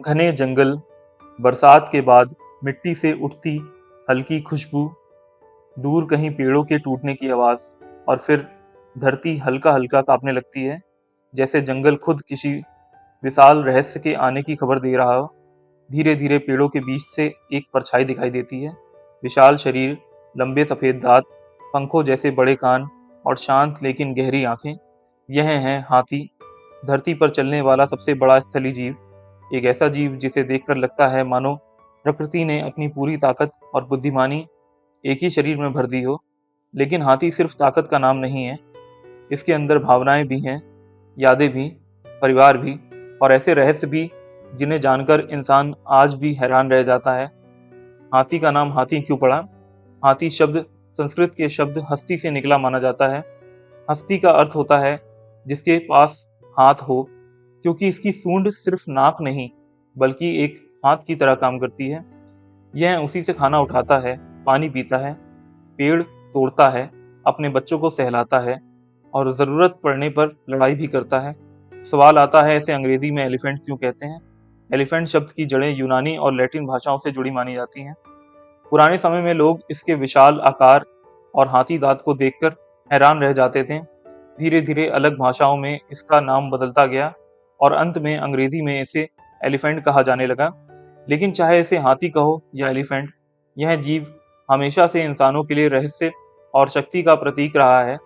घने जंगल, बरसात के बाद मिट्टी से उठती हल्की खुशबू, दूर कहीं पेड़ों के टूटने की आवाज़ और फिर धरती हल्का-हल्का काँपने लगती है, जैसे जंगल खुद किसी विशाल रहस्य के आने की खबर दे रहा हो। धीरे-धीरे पेड़ों के बीच से एक परछाई दिखाई देती है। विशाल शरीर, लंबे सफ़ेद दाँत, पंखों जैसे बड़े कान और शांत लेकिन गहरी आँखें। यह है हाथी, धरती पर चलने वाला सबसे बड़ा स्थलीय जीव। एक ऐसा जीव जिसे देखकर लगता है मानो प्रकृति ने अपनी पूरी ताकत और बुद्धिमानी एक ही शरीर में भर दी हो। लेकिन हाथी सिर्फ ताकत का नाम नहीं है, इसके अंदर भावनाएं भी हैं, यादें भी, परिवार भी और ऐसे रहस्य भी जिन्हें जानकर इंसान आज भी हैरान रह जाता है। हाथी का नाम हाथी क्यों पड़ा? हाथी शब्द संस्कृत के शब्द हस्ती से निकला माना जाता है। हस्ती का अर्थ होता है जिसके पास हाथ हो, क्योंकि इसकी सूंड सिर्फ नाक नहीं बल्कि एक हाथ की तरह काम करती है। यह उसी से खाना उठाता है, पानी पीता है, पेड़ तोड़ता है, अपने बच्चों को सहलाता है और ज़रूरत पड़ने पर लड़ाई भी करता है। सवाल आता है, इसे अंग्रेजी में एलिफेंट क्यों कहते हैं? एलिफेंट शब्द की जड़ें यूनानी और लैटिन भाषाओं से जुड़ी मानी जाती हैं। पुराने समय में लोग इसके विशाल आकार और हाथी दांत को देखकर हैरान रह जाते थे। धीरे धीरे अलग भाषाओं में इसका नाम बदलता गया और अंत में अंग्रेजी में इसे एलिफेंट कहा जाने लगा। लेकिन चाहे इसे हाथी कहो या एलिफेंट, यह जीव हमेशा से इंसानों के लिए रहस्य और शक्ति का प्रतीक रहा है।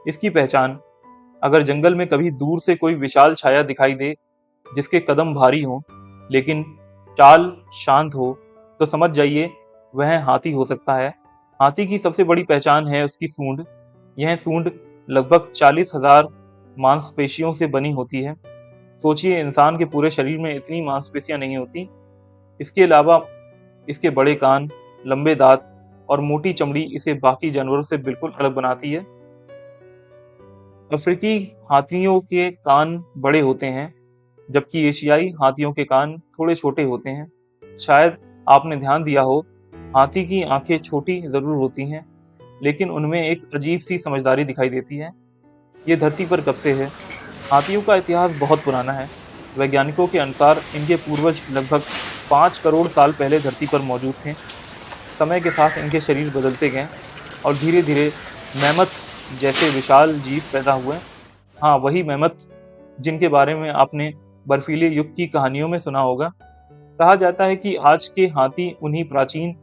इसकी पहचान, अगर जंगल में कभी दूर से कोई विशाल छाया दिखाई दे जिसके कदम भारी हों लेकिन चाल शांत हो, तो समझ जाइए वह हाथी हो सकता है। हाथी की सबसे बड़ी पहचान है उसकी सूंड। यह सूंड लगभग 40,000 मांसपेशियों से बनी होती है। सोचिए, इंसान के पूरे शरीर में इतनी मांसपेशियां नहीं होती। इसके अलावा इसके बड़े कान, लंबे दांत और मोटी चमड़ी इसे बाकी जानवरों से बिल्कुल अलग बनाती है। अफ्रीकी हाथियों के कान बड़े होते हैं, जबकि एशियाई हाथियों के कान थोड़े छोटे होते हैं। शायद आपने ध्यान दिया हो, हाथी की आंखें छोटी जरूर होती हैं, लेकिन उनमें एक अजीब सी समझदारी दिखाई देती है। ये धरती पर कब से है? हाथियों का इतिहास बहुत पुराना है। वैज्ञानिकों के अनुसार इनके पूर्वज लगभग 5 करोड़ साल पहले धरती पर मौजूद थे। समय के साथ इनके शरीर बदलते गए और धीरे धीरे मैमथ जैसे विशाल जीव पैदा हुए। हाँ, वही मैमथ जिनके बारे में आपने बर्फीले युग की कहानियों में सुना होगा। कहा जाता है कि आज के हाथी उन्हीं प्राचीन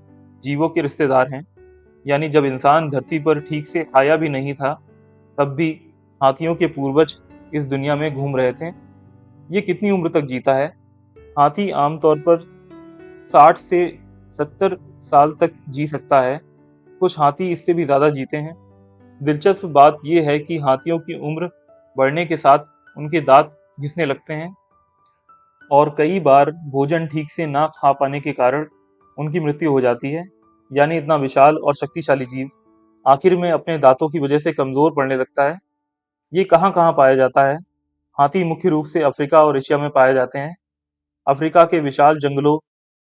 जीवों के रिश्तेदार हैं। यानी जब इंसान धरती पर ठीक से आया भी नहीं था, तब भी हाथियों के पूर्वज इस दुनिया में घूम रहे थे। ये कितनी उम्र तक जीता है? हाथी आमतौर पर 60 से 70 साल तक जी सकता है। कुछ हाथी इससे भी ज्यादा जीते हैं। दिलचस्प बात यह है कि हाथियों की उम्र बढ़ने के साथ उनके दांत घिसने लगते हैं और कई बार भोजन ठीक से ना खा पाने के कारण उनकी मृत्यु हो जाती है। यानी इतना विशाल और शक्तिशाली जीव आखिर में अपने दांतों की वजह से कमजोर पड़ने लगता है। ये कहाँ कहाँ पाया जाता है? हाथी मुख्य रूप से अफ्रीका और एशिया में पाए जाते हैं। अफ्रीका के विशाल जंगलों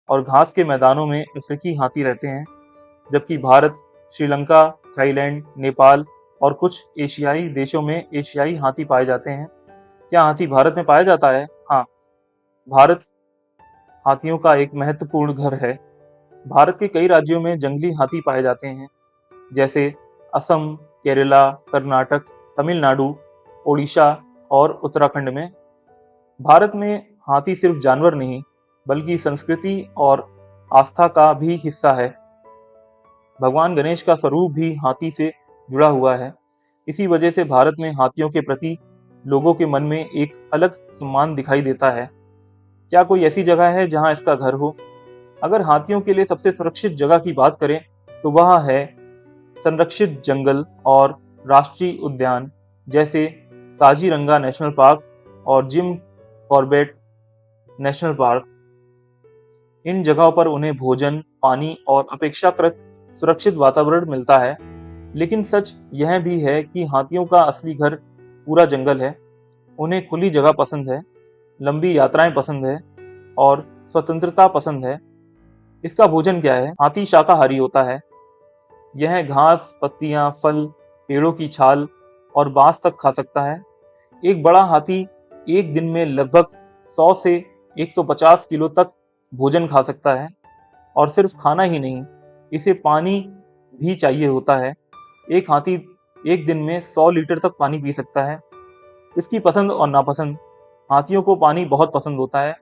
और घास के मैदानों में अफ्रीकी हाथी रहते हैं, जबकि भारत, श्रीलंका, थाईलैंड, नेपाल और कुछ एशियाई देशों में एशियाई हाथी पाए जाते हैं। क्या हाथी भारत में पाया जाता है? हाँ, भारत हाथियों का एक महत्वपूर्ण घर है। भारत के कई राज्यों में जंगली हाथी पाए जाते हैं, जैसे असम, केरला, कर्नाटक, तमिलनाडु, ओडिशा और उत्तराखंड में। भारत में हाथी सिर्फ जानवर नहीं, बल्कि संस्कृति और आस्था का भी हिस्सा है। भगवान गणेश का स्वरूप भी हाथी से जुड़ा हुआ है। इसी वजह से भारत में हाथियों के प्रति लोगों के मन में एक अलग सम्मान दिखाई देता है। क्या कोई ऐसी जगह है जहां इसका घर हो? अगर हाथियों के लिए सबसे सुरक्षित जगह की बात करें, तो वह है संरक्षित जंगल और राष्ट्रीय उद्यान, जैसे काजीरंगा नेशनल पार्क और जिम कॉर्बेट नेशनल पार्क। इन जगहों पर उन्हें भोजन, पानी और अपेक्षाकृत सुरक्षित वातावरण मिलता है। लेकिन सच यह भी है कि हाथियों का असली घर पूरा जंगल है। उन्हें खुली जगह पसंद है, लंबी यात्राएं पसंद है और स्वतंत्रता पसंद है। इसका भोजन क्या है? हाथी शाकाहारी होता है। यह घास, पत्तियां, फल, पेड़ों की छाल और बांस तक खा सकता है। एक बड़ा हाथी एक दिन में लगभग 100 से 150 किलो तक भोजन खा सकता है। और सिर्फ खाना ही नहीं, इसे पानी भी चाहिए होता है। एक हाथी एक दिन में 100 लीटर तक पानी पी सकता है। इसकी पसंद और नापसंद। हाथियों को पानी बहुत पसंद होता है।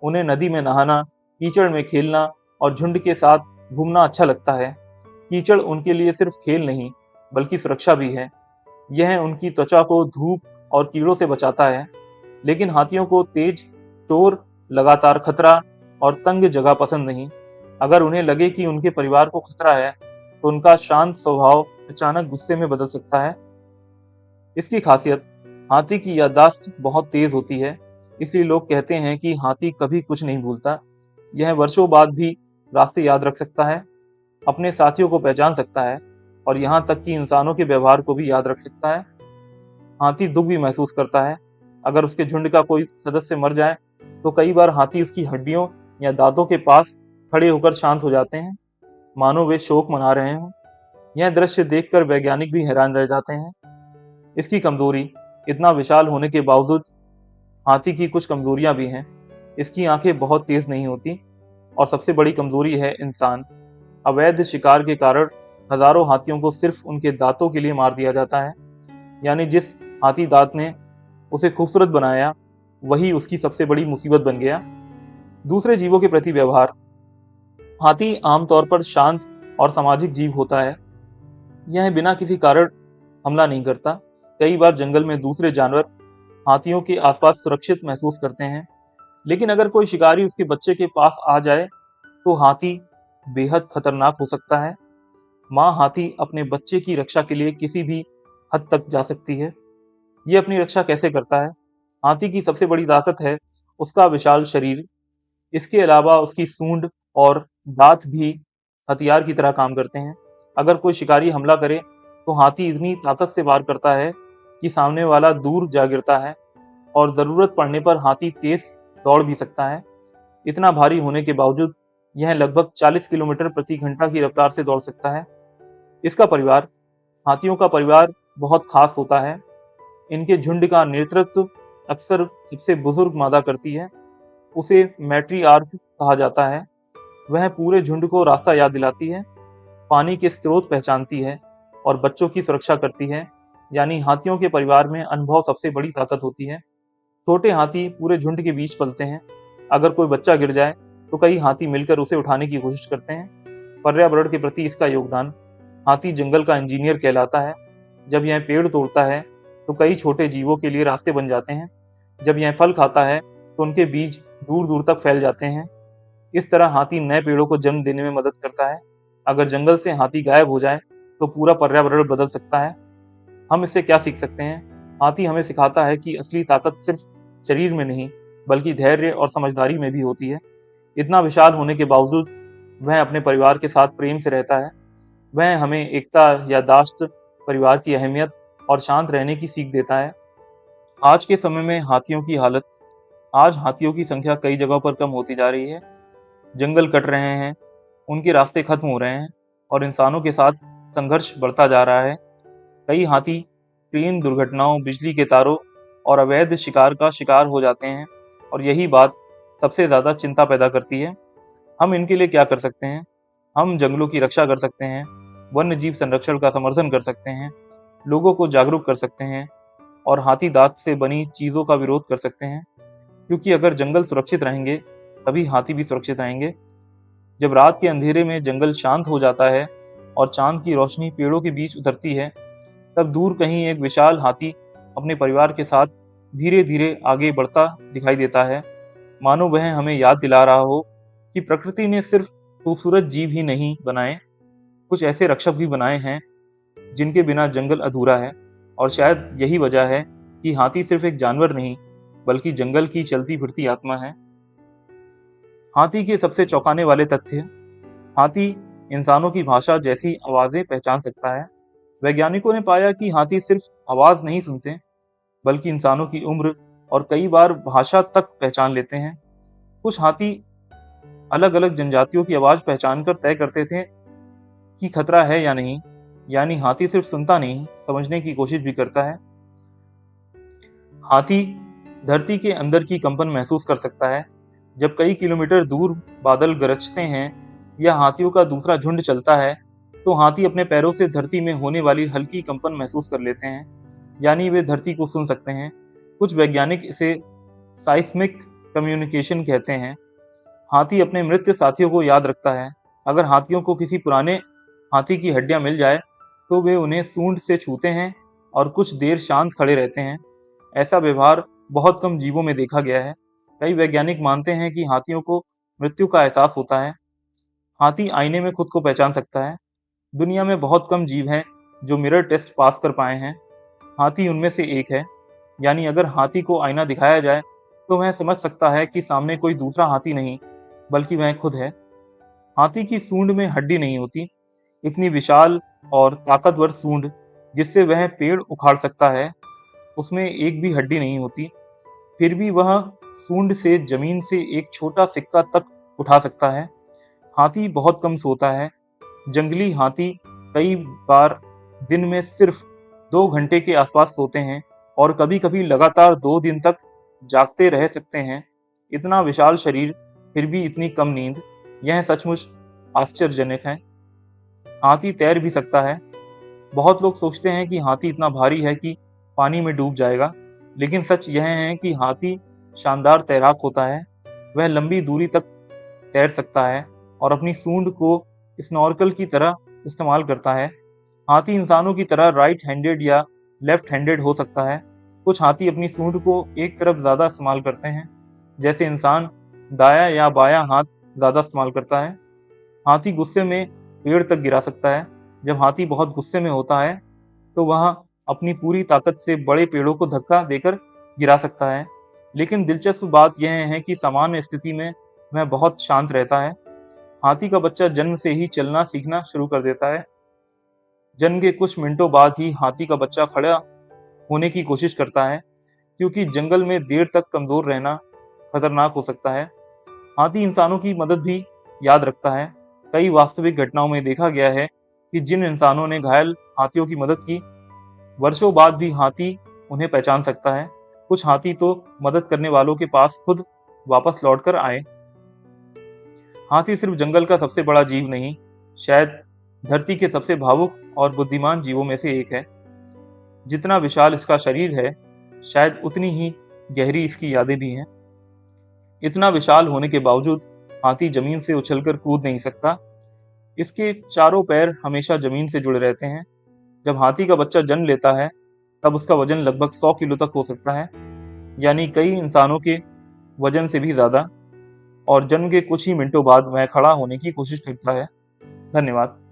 उन्हें नदी में नहाना, कीचड़ में खेलना और झुंड के साथ घूमना अच्छा लगता है। कीचड़ उनके लिए सिर्फ खेल नहीं, बल्कि सुरक्षा भी है। यह उनकी त्वचा को धूप और कीड़ों से बचाता है। लेकिन हाथियों को तेज शोर, लगातार खतरा और तंग जगह पसंद नहीं। अगर उन्हें लगे कि उनके परिवार को खतरा है, तो उनका शांत स्वभाव अचानक गुस्से में बदल सकता है। इसकी खासियत, हाथी की याददाश्त बहुत तेज होती है। इसलिए लोग कहते हैं कि हाथी कभी कुछ नहीं भूलता। यह वर्षों बाद भी रास्ते याद रख सकता है, अपने साथियों को पहचान सकता है और यहाँ तक कि इंसानों के व्यवहार को भी याद रख सकता है। हाथी दुख भी महसूस करता है। अगर उसके झुंड का कोई सदस्य मर जाए, तो कई बार हाथी उसकी हड्डियों या दांतों के पास खड़े होकर शांत हो जाते हैं, मानो वे शोक मना रहे हों। यह दृश्य देखकर वैज्ञानिक भी हैरान रह जाते हैं। इसकी कमजोरी, इतना विशाल होने के बावजूद हाथी की कुछ कमजोरियां भी हैं। इसकी आंखें बहुत तेज नहीं होती और सबसे बड़ी कमजोरी है इंसान। अवैध शिकार के कारण हजारों हाथियों को सिर्फ उनके दांतों के लिए मार दिया जाता है। यानी जिस हाथी दांत ने उसे खूबसूरत बनाया, वही उसकी सबसे बड़ी मुसीबत बन गया। दूसरे जीवों के प्रति व्यवहार। हाथी आमतौर पर शांत और सामाजिक जीव होता है। यह बिना किसी कारण हमला नहीं करता। कई बार जंगल में दूसरे जानवर हाथियों के आसपास सुरक्षित महसूस करते हैं। लेकिन अगर कोई शिकारी उसके बच्चे के पास आ जाए, तो हाथी बेहद खतरनाक हो सकता है। माँ हाथी अपने बच्चे की रक्षा के लिए किसी भी हद तक जा सकती है। ये अपनी रक्षा कैसे करता है? हाथी की सबसे बड़ी ताकत है उसका विशाल शरीर। इसके अलावा उसकी सूंड और दांत भी हथियार की तरह काम करते हैं। अगर कोई शिकारी हमला करे, तो हाथी इतनी ताकत से वार करता है कि सामने वाला दूर जा गिरता है और जरूरत पड़ने पर हाथी तेज दौड़ भी सकता है। इतना भारी होने के बावजूद यह लगभग 40 किलोमीटर प्रति घंटा की रफ्तार से दौड़ सकता है। इसका परिवार। हाथियों का परिवार बहुत खास होता है। इनके झुंड का नेतृत्व अक्सर सबसे बुजुर्ग मादा करती है। उसे मैट्रीआर्क कहा जाता है। वह पूरे झुंड को रास्ता याद दिलाती है, पानी के स्रोत पहचानती है और बच्चों की सुरक्षा करती है। यानी हाथियों के परिवार में अनुभव सबसे बड़ी ताकत होती है। छोटे हाथी पूरे झुंड के बीच पलते हैं। अगर कोई बच्चा गिर जाए, तो कई हाथी मिलकर उसे उठाने की कोशिश करते हैं। पर्यावरण के प्रति इसका योगदान। हाथी जंगल का इंजीनियर कहलाता है। जब यह पेड़ तोड़ता है, तो कई छोटे जीवों के लिए रास्ते बन जाते हैं। जब यह फल खाता है, तो उनके बीज दूर दूर तक फैल जाते हैं। इस तरह हाथी नए पेड़ों को जन्म देने में मदद करता है। अगर जंगल से हाथी गायब हो जाए, तो पूरा पर्यावरण बदल सकता है। हम इससे क्या सीख सकते हैं? हाथी हमें सिखाता है कि असली ताकत सिर्फ शरीर में नहीं, बल्कि धैर्य और समझदारी में भी होती है। इतना विशाल होने के बावजूद वह अपने परिवार के साथ प्रेम से रहता है। वह हमें एकता, याददाश्त, परिवार की अहमियत और शांत रहने की सीख देता है। आज के समय में हाथियों की हालत। आज हाथियों की संख्या कई जगहों पर कम होती जा रही है। जंगल कट रहे हैं, उनके रास्ते खत्म हो रहे हैं और इंसानों के साथ संघर्ष बढ़ता जा रहा है। कई हाथी ट्रेन दुर्घटनाओं, बिजली के तारों और अवैध शिकार का शिकार हो जाते हैं और यही बात सबसे ज्यादा चिंता पैदा करती है। हम इनके लिए क्या कर सकते हैं? हम जंगलों की रक्षा कर सकते हैं, वन्य जीव संरक्षण का समर्थन कर सकते हैं, लोगों को जागरूक कर सकते हैं और हाथी दांत से बनी चीजों का विरोध कर सकते हैं। क्योंकि अगर जंगल सुरक्षित रहेंगे, तभी हाथी भी सुरक्षित रहेंगे। जब रात के अंधेरे में जंगल शांत हो जाता है और चांद की रोशनी पेड़ों के बीच उतरती है, तब दूर कहीं एक विशाल हाथी अपने परिवार के साथ धीरे धीरे आगे बढ़ता दिखाई देता है। मानो वह हमें याद दिला रहा हो कि प्रकृति ने सिर्फ खूबसूरत जीव ही नहीं बनाए, कुछ ऐसे रक्षक भी बनाए हैं जिनके बिना जंगल अधूरा है। और शायद यही वजह है कि हाथी सिर्फ एक जानवर नहीं, बल्कि जंगल की चलती फिरती आत्मा है। हाथी के सबसे चौंकाने वाले तथ्य। हाथी इंसानों की भाषा जैसी आवाजें पहचान सकता है। वैज्ञानिकों ने पाया कि हाथी सिर्फ आवाज नहीं सुनते, बल्कि इंसानों की उम्र और कई बार भाषा तक पहचान लेते हैं। कुछ हाथी अलग अलग जनजातियों की आवाज पहचान कर तय करते थे कि खतरा है या नहीं। यानी हाथी सिर्फ सुनता नहीं, समझने की कोशिश भी करता है। हाथी धरती के अंदर की कंपन महसूस कर सकता है। जब कई किलोमीटर दूर बादल गरजते हैं या हाथियों का दूसरा झुंड चलता है, तो हाथी अपने पैरों से धरती में होने वाली हल्की कंपन महसूस कर लेते हैं, यानी वे धरती को सुन सकते हैं। कुछ वैज्ञानिक इसे साइस्मिक कम्युनिकेशन कहते हैं। हाथी अपने मृत साथियों को याद रखता है। अगर हाथियों को किसी पुराने हाथी की हड्डियां मिल जाए, तो वे उन्हें सूंड से छूते हैं और कुछ देर शांत खड़े रहते हैं। ऐसा व्यवहार बहुत कम जीवों में देखा गया है। कई वैज्ञानिक मानते हैं कि हाथियों को मृत्यु का एहसास होता है। हाथी आईने में खुद को पहचान सकता है। दुनिया में बहुत कम जीव हैं जो मिरर टेस्ट पास कर पाए हैं। हाथी उनमें से एक है। यानी अगर हाथी को आईना दिखाया जाए, तो वह समझ सकता है कि सामने कोई दूसरा हाथी नहीं, बल्कि वह खुद है। हाथी की सूंड में हड्डी नहीं होती। इतनी विशाल और ताकतवर सूंड जिससे वह पेड़ उखाड़ सकता है, उसमें एक भी हड्डी नहीं होती। फिर भी वह सूंड से जमीन से एक छोटा सिक्का तक उठा सकता है। हाथी बहुत कम सोता है। जंगली हाथी कई बार दिन में सिर्फ 2 घंटे के आसपास सोते हैं और कभी-कभी लगातार 2 दिन तक जागते रह सकते हैं। इतना विशाल शरीर, फिर भी इतनी कम नींद, यह सचमुच आश्चर्यजनक है। हाथी तैर भी सकता है। बहुत लोग सोचते हैं कि हाथी इतना भारी है कि पानी में डूब जाएगा, लेकिन सच यह है कि हाथी शानदार तैराक होता है। वह लंबी दूरी तक तैर सकता है और अपनी सूंड को स्नॉर्कल की तरह इस्तेमाल करता है। हाथी इंसानों की तरह राइट हैंडेड या लेफ्ट हैंडेड हो सकता है। कुछ हाथी अपनी सूंड को एक तरफ ज़्यादा इस्तेमाल करते हैं, जैसे इंसान दायां या बायां हाथ ज़्यादा इस्तेमाल करता है। हाथी गुस्से में पेड़ तक गिरा सकता है। जब हाथी बहुत गुस्से में होता है, तो वह अपनी पूरी ताकत से बड़े पेड़ों को धक्का देकर गिरा सकता है। लेकिन दिलचस्प बात यह है कि सामान्य स्थिति में वह बहुत शांत रहता है। हाथी का बच्चा जन्म से ही चलना सीखना शुरू कर देता है। जन्म के कुछ मिनटों बाद ही हाथी का बच्चा खड़ा होने की कोशिश करता है, क्योंकि जंगल में देर तक कमजोर रहना खतरनाक हो सकता है। हाथी इंसानों की मदद भी याद रखता है। कई वास्तविक घटनाओं में देखा गया है कि जिन इंसानों ने घायल हाथियों की मदद की, वर्षों बाद भी हाथी उन्हें पहचान सकता है। कुछ हाथी तो मदद करने वालों के पास खुद वापस लौटकर आए। हाथी सिर्फ जंगल का सबसे बड़ा जीव नहीं, शायद धरती के सबसे भावुक और बुद्धिमान जीवों में से एक है। जितना विशाल इसका शरीर है, शायद उतनी ही गहरी इसकी यादें भी हैं। इतना विशाल होने के बावजूद हाथी जमीन से उछलकर कूद नहीं सकता। इसके चारों पैर हमेशा जमीन से जुड़े रहते हैं। जब हाथी का बच्चा जन्म लेता है, तब उसका वजन लगभग 100 किलो तक हो सकता है, यानी कई इंसानों के वजन से भी ज्यादा। और जन्म के कुछ ही मिनटों बाद वह खड़ा होने की कोशिश करता है। धन्यवाद।